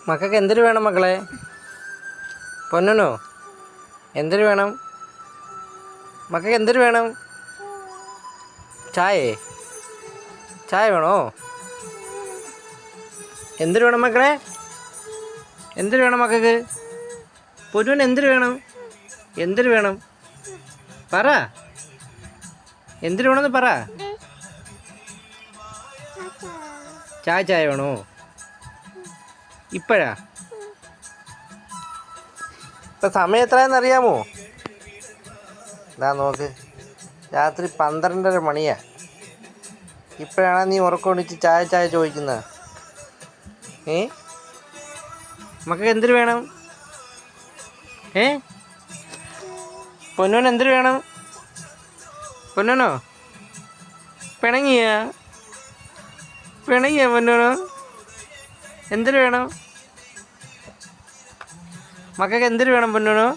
മക്കൾക്ക് എന്തിനു വേണം മക്കളെ? പൊന്നനോ എന്തിനു വേണം? മക്കൾക്ക് എന്തിനു വേണം? ചായ വേണോ? എന്തിനു വേണം മക്കളെ? എന്തിനു വേണം മക്കൾക്ക്? പൊന്നുവിന് എന്തിനു വേണം? എന്തിനു വേണം പറ. എന്തിനു വേണമെന്ന് പറ. ചായ വേണോ? ഇപ്പോഴാ? ഇപ്പം സമയം എത്രയാണെന്ന് അറിയാമോ? ഇതാ നോക്ക്, രാത്രി 12:30 മണിയാ. ഇപ്പോഴാണ് നീ ഉറക്കമൊണിച്ച് ചായ ചോദിക്കുന്നത്? മക്കൾക്ക് എന്തിനു വേണം? പൊന്നോന് എന്തിനു വേണം? പൊന്നോനോ പിണങ്ങിയ പൊന്നോനോ? എന്തിനു വേണം? മക്കൾക്ക് എന്തിനു വേണം പൊന്നോനോ?